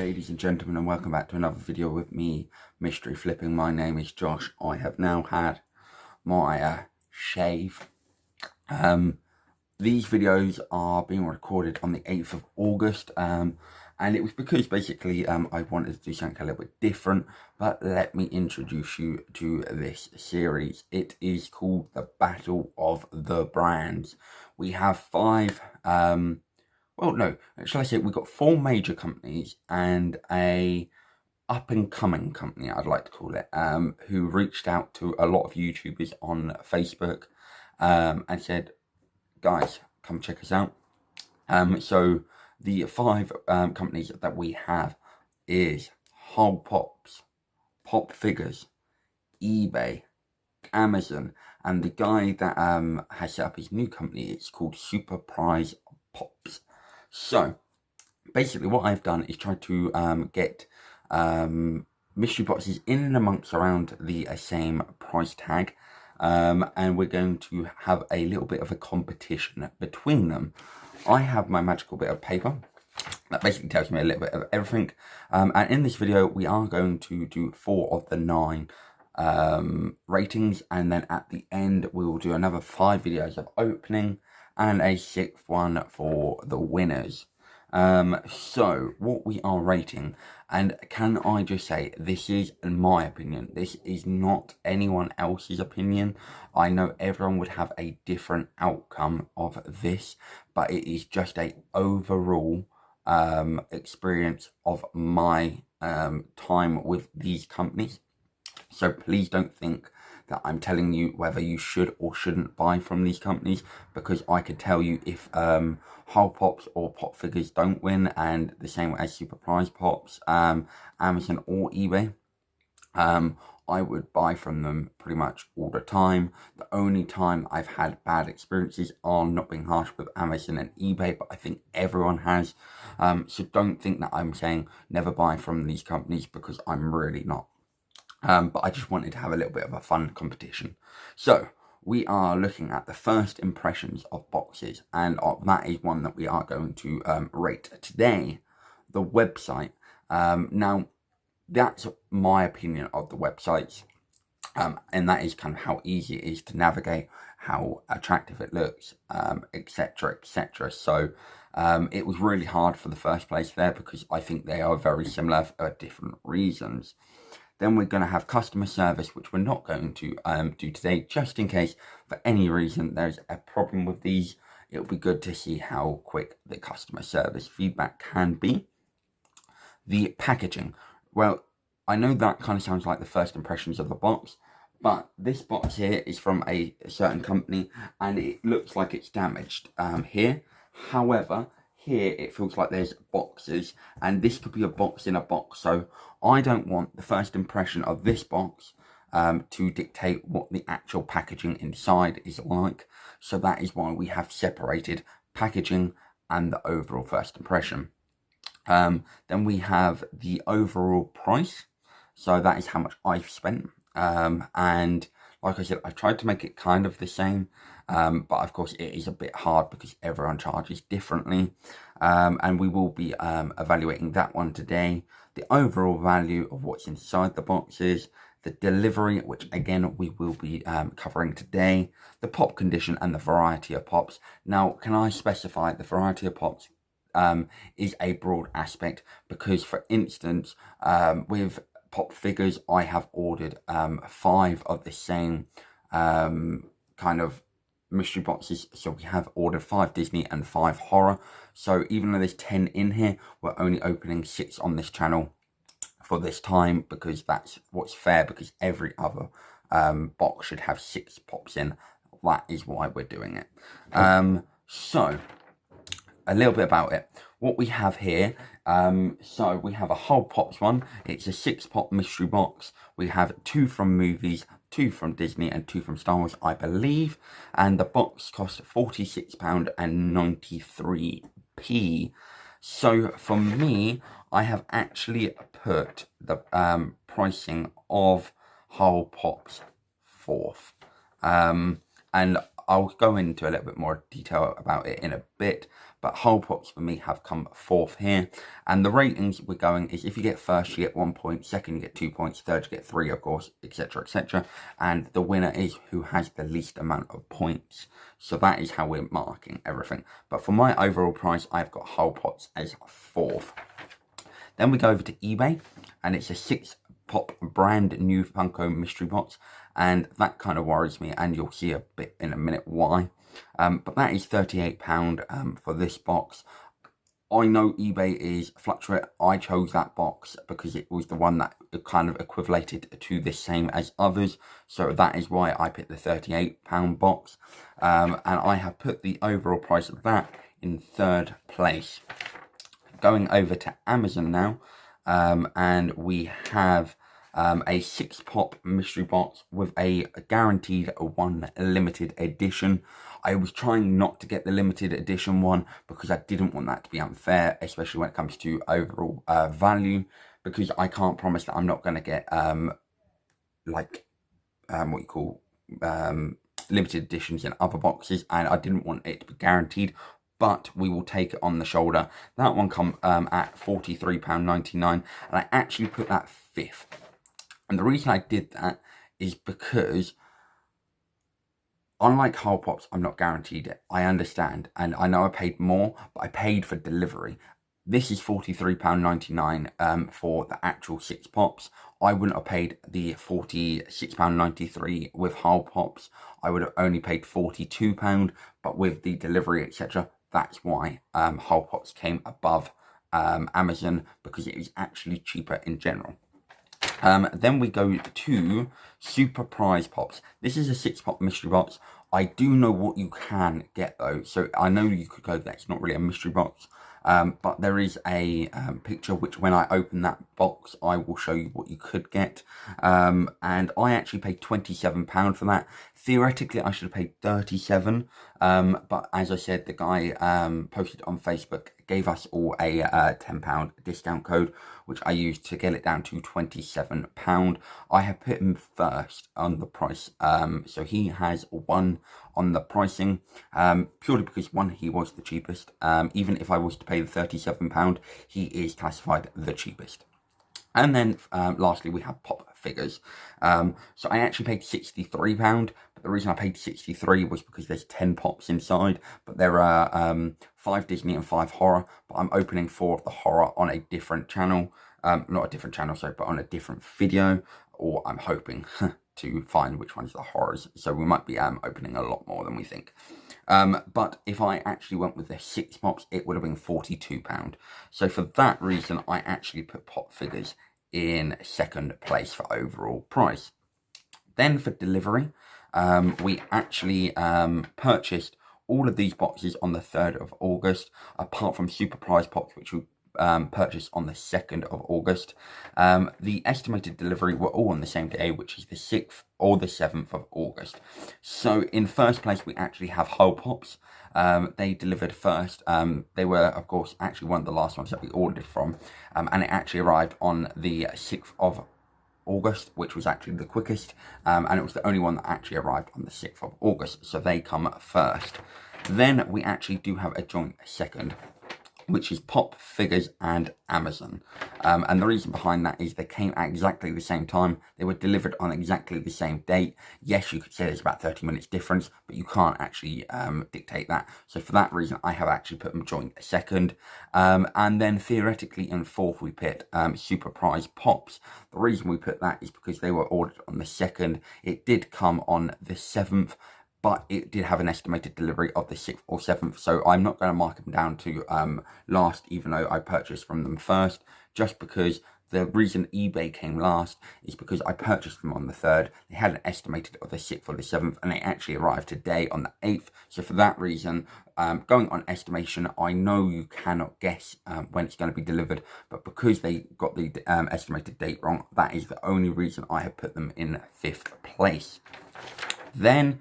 ladies and gentlemen, and welcome back to another video with me, Mystery Flipping. My name is Josh. I have now had my shave. These videos are being recorded on the 8th of August, and it was because basically I wanted to do something a little bit different. But let me introduce you to this series. It is called the Battle of the Brands. We have five well, no, shall I say we've got four major companies and a up-and-coming company, I'd like to call it, who reached out to a lot of YouTubers on Facebook and said, guys, come check us out. So the five companies that we have is Whole Pops, Pop Figures, eBay, Amazon, and the guy that has set up his new company, it's called Super Prize Pops. So basically what I've done is try to get mystery boxes in and amongst around the same price tag, and we're going to have a little bit of a competition between them. I have my magical bit of paper that basically tells me a little bit of everything, and in this video we are going to do 4 of the 9 ratings, and then at the end we will do another 5 videos of opening and a 6th one for the winners. So what we are rating, and can I just say, this is my opinion, this is not anyone else's opinion. I know everyone would have a different outcome of this, but it is just a overall experience of my time with these companies. So please don't think that I'm telling you whether you should or shouldn't buy from these companies, because I could tell you if Whole Pops or Pop Figures don't win, and the same as Super Prize Pops, Amazon or eBay, I would buy from them pretty much all the time. The only time I've had bad experiences are not being harsh with Amazon and eBay, but I think everyone has. So don't think that I'm saying never buy from these companies, because I'm really not. But I just wanted to have a little bit of a fun competition. So we are looking at the first impressions of boxes, and that is one that we are going to rate today. The website. Now, that's my opinion of the websites, and that is kind of how easy it is to navigate, how attractive it looks, etc, etc. So it was really hard for the first place there, because I think they are very similar for different reasons. Then we're going to have customer service, which we're not going to do today, just in case for any reason there's a problem with these. It'll be good to see how quick the customer service feedback can be. The packaging. Well, I know that kind of sounds like the first impressions of the box, but this box here is from a certain company, and it looks like it's damaged here. However, here it feels like there's boxes, and this could be a box in a box. So I don't want the first impression of this box to dictate what the actual packaging inside is like. So that is why we have separated packaging and the overall first impression. Then we have the overall price. So that is how much I've spent. And like I said, I've tried to make it kind of the same. But of course it is a bit hard because everyone charges differently, and we will be evaluating that one today. The overall value of what's inside the boxes, the delivery, which again we will be covering today, the pop condition, and the variety of pops. Now, can I specify the variety of pops is a broad aspect, because for instance with Pop Figures I have ordered 5 of the same kind of mystery boxes. So we have ordered 5 Disney and 5 horror. So even though there's 10 in here, we're only opening 6 on this channel for this time, because that's what's fair, because every other box should have 6 pops in. That is why we're doing it. So a little bit about it. What we have here, so we have a Whole Pops one. It's a 6-pop mystery box. We have 2 from movies, 2 from Disney, and 2 from Star Wars, I believe. And the box cost £46.93. So for me, I have actually put the pricing of Whole Pops 4th. And I'll go into a little bit more detail about it in a bit, but Whole Pots for me have come fourth here. And the ratings we're going is, if you get first, you get 1 point, second, you get 2 points, third, you get 3, of course, etc., etc. And the winner is who has the least amount of points. So that is how we're marking everything. But for my overall price, I've got Whole Pots as fourth. Then we go over to eBay, and it's a 6-pop brand new Funko mystery box, and that kind of worries me, and you'll see a bit in a minute why. But that is £38 for this box. I know eBay is fluctuate. I chose that box because it was the one that kind of equivalated to the same as others. So that is why I picked the £38 box. And I have put the overall price of that in third place. Going over to Amazon now, and we have a 6-pop mystery box with a guaranteed 1 limited edition. I was trying not to get the limited edition one because I didn't want that to be unfair, especially when it comes to overall value, because I can't promise that I'm not going to get what you call limited editions in other boxes, and I didn't want it to be guaranteed. But we will take it on the shoulder. That one come at £43.99, and I actually put that 5th. And the reason I did that is because, unlike Whole Pots, I'm not guaranteed it. I understand, and I know I paid more, but I paid for delivery. This is £43.99 for the actual 6 pops. I wouldn't have paid the £46.93 with Whole Pops. I would have only paid £42, but with the delivery, etc., that's why Whole Pots came above Amazon, because it is actually cheaper in general. Then we go to Super Prize Pops. This is a 6-pop mystery box. I do know what you can get though, so I know you could go that it's not really a mystery box, but there is a picture which, when I open that box, I will show you what you could get. And I actually paid £27 for that. Theoretically, I should have paid £37, but as I said, the guy posted on Facebook, gave us all a £10 discount code, which I used to get it down to £27. I have put him first on the price, so he has won on the pricing, purely because, one, he was the cheapest. Even if I was to pay the £37, he is classified the cheapest. And then lastly, we have pop figures. So I actually paid £63, but the reason I paid £63 was because there's 10 pops inside, but there are 5 Disney and 5 horror, but I'm opening 4 of the horror on a different channel. Not a different channel, sorry, but on a different video, or I'm hoping to find which one's the horrors. So we might be opening a lot more than we think. But if I actually went with the 6 pops, it would have been £42. So for that reason, I actually put pop figures in second place for overall price. Then for delivery, we actually purchased all of these boxes on the 3rd of August, apart from Super Prize Pops, which we purchased on the 2nd of August. The estimated delivery were all on the same day, which is the 6th or the 7th of August. So in first place, we actually have Whole Pops. They delivered first. They were, of course, actually one of the last ones that we ordered from, and it actually arrived on the 6th of August, which was actually the quickest, and it was the only one that actually arrived on the 6th of August, so they come first. Then we actually do have a joint second, which is Pop Figures and Amazon. And the reason behind that is they came at exactly the same time. They were delivered on exactly the same date. Yes, you could say there's about 30 minutes difference, but you can't actually dictate that. So for that reason, I have actually put them joint second. And then theoretically in fourth, we put Super Prize Pops. The reason we put that is because they were ordered on the 2nd. It did come on the 7th. But it did have an estimated delivery of the 6th or 7th, so I'm not going to mark them down to last, even though I purchased from them first, just because the reason eBay came last is because I purchased them on the 3rd. They had an estimated of the 6th or the 7th, and they actually arrived today on the 8th. So for that reason, going on estimation, I know you cannot guess when it's going to be delivered, but because they got the estimated date wrong, that is the only reason I have put them in 5th place. Then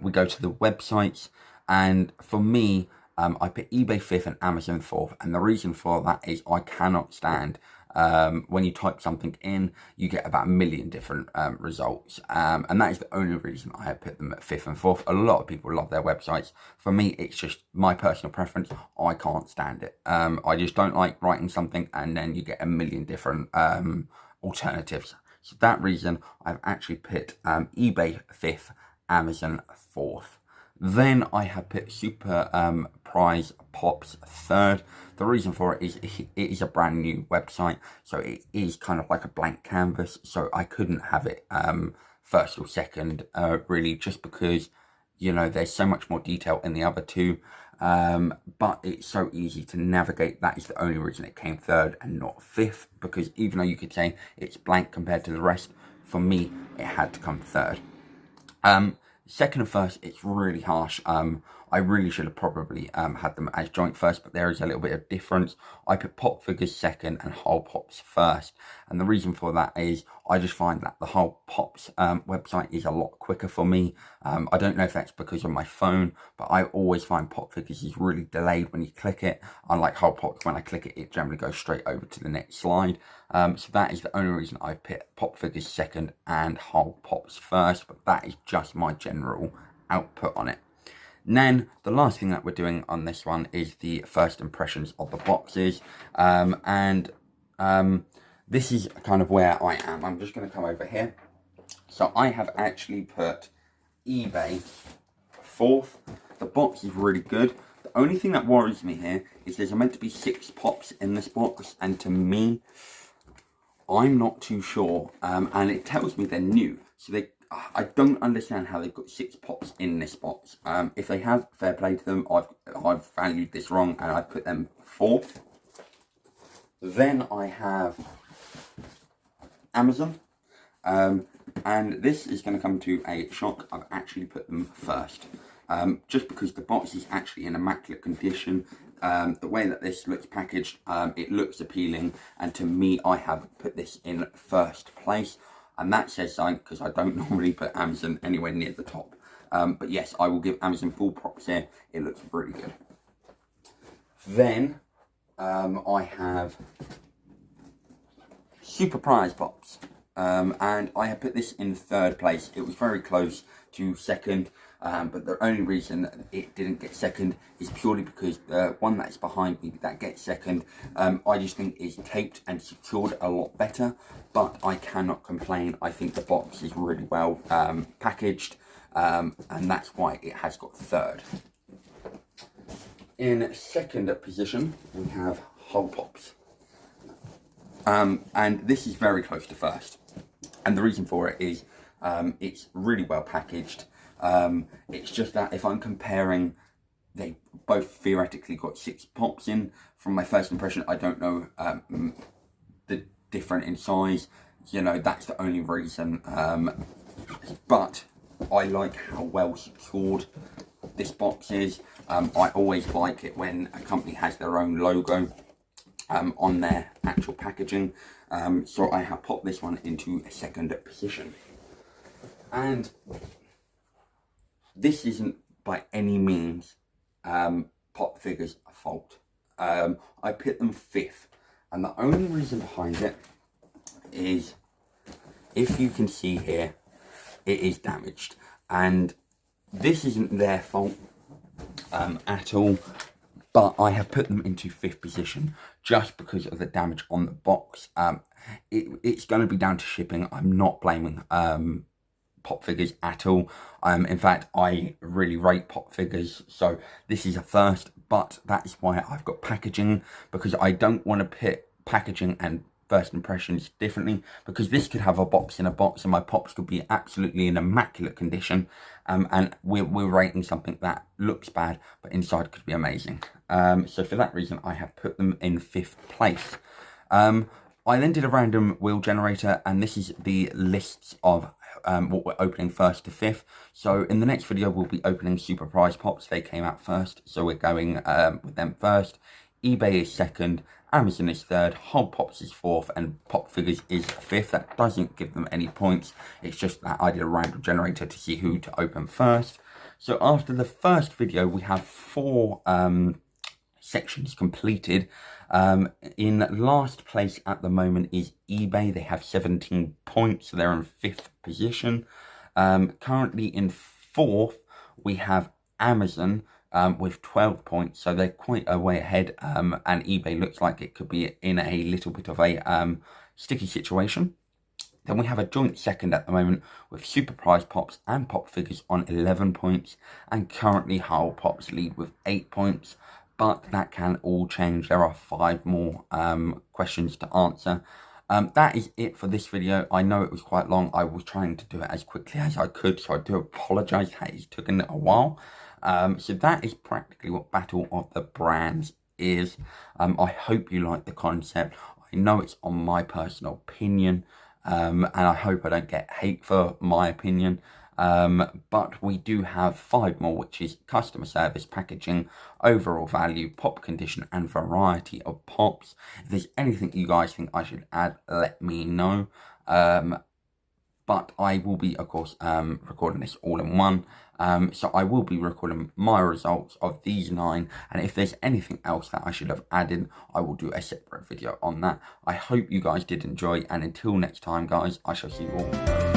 we go to the websites, and for me, I put eBay 5th and Amazon 4th, and the reason for that is I cannot stand when you type something in, you get about 1 million different results. And that is the only reason I have put them at 5th and 4th. A lot of people love their websites. For me, it's just my personal preference. I can't stand it. I just don't like writing something and then you get 1 million different alternatives. So that reason, I've actually put eBay 5th, Amazon 4th. Then I have put Super Prize Pops 3rd. The reason for it is it is a brand new website, so it is kind of like a blank canvas, so I couldn't have it 1st or 2nd, really, just because, you know, there's so much more detail in the other two, but it's so easy to navigate. That is the only reason it came 3rd and not 5th, because even though you could say it's blank compared to the rest, for me, it had to come 3rd. 2nd and 1st, it's really harsh. I really should have probably had them as joint 1st, but there is a little bit of difference. I put Pop Figures 2nd and Whole Pops 1st, and the reason for that is I just find that the Whole Pops website is a lot quicker for me. I don't know if that's because of my phone, but I always find Pop Figures is really delayed when you click it. Unlike Whole Pops, when I click it, it generally goes straight over to the next slide. So that is the only reason I put Pop Figures 2nd and Whole Pops 1st, but that is just my general output on it. And then the last thing that we're doing on this one is the first impressions of the boxes, this is kind of where I am. I'm just going to come over here. So I have actually put eBay 4th. The box is really good. The only thing that worries me here is there's meant to be 6 pops in this box, and to me, I'm not too sure, and it tells me they're new, so I don't understand how they've got 6 pops in this box. If they have, fair play to them. I've valued this wrong and I've put them 4th. Then I have Amazon, and this is going to come to a shock. I've actually put them 1st, just because the box is actually in immaculate condition. The way that this looks packaged, it looks appealing, and to me, I have put this in 1st place. And that says something, because I don't normally put Amazon anywhere near the top. But yes, I will give Amazon full props here. It looks really good. Then I have Super Prize Pops. And I have put this in 3rd place. It was very close to 2nd. But the only reason it didn't get 2nd is purely because the one that is behind me that gets 2nd, I just think is taped and secured a lot better. But I cannot complain. I think the box is really well packaged, and that's why it has got 3rd. In 2nd position, we have Whole Pops. And this is very close to 1st. And the reason for it is it's really well packaged. It's just that if I'm comparing, they both theoretically got 6 pops in. From my first impression, I don't know the different in size. You know, that's the only reason. But I like how well secured this box is. I always like it when a company has their own logo on their actual packaging. So I have popped this one into a 2nd position. And this isn't by any means Pop Figures' fault. I put them 5th, and the only reason behind it is, if you can see here, it is damaged, and this isn't their fault at all, but I have put them into 5th position just because of the damage on the box. It's going to be down to shipping. I'm not blaming Pop Figures at all. In fact, I really rate Pop Figures, so this is a 1st, but that is why I've got packaging, because I don't want to pit packaging and first impressions differently, because this could have a box in a box and my pops could be absolutely in immaculate condition, and we're rating something that looks bad but inside could be amazing. So for that reason, I have put them in 5th place. I then did a random wheel generator, and this is the lists of what we're opening 1st to 5th. So in the next video, we'll be opening Super Prize Pops. They came out 1st, so we're going with them 1st. eBay is 2nd, Amazon is 3rd, Whole Pops is 4th, and Pop Figures is 5th. That doesn't give them any points. It's just that I did a random generator to see who to open 1st. So after the 1st video, we have 4 sections completed. In last place at the moment is eBay. They have 17 points, so they're in 5th position. Currently in 4th, we have Amazon with 12 points, so they're quite a way ahead, and eBay looks like it could be in a little bit of a sticky situation. Then we have a joint second at the moment with Super Prize Pops and Pop Figures on 11 points, and currently Hull Pops lead with 8 points, but that can all change. There are 5 more questions to answer. That is it for this video. I know it was quite long. I was trying to do it as quickly as I could, so I do apologise that it's taken a while. So that is practically what Battle of the Brands is. I hope you like the concept. I know it's on my personal opinion, and I hope I don't get hate for my opinion. But we do have 5 more, which is customer service, packaging, overall value, pop condition, and variety of pops. If there's anything you guys think I should add, let me know. But I will be, of course, recording this all in one. So I will be recording my results of these 9. And if there's anything else that I should have added, I will do a separate video on that. I hope you guys did enjoy. And until next time, guys, I shall see you all.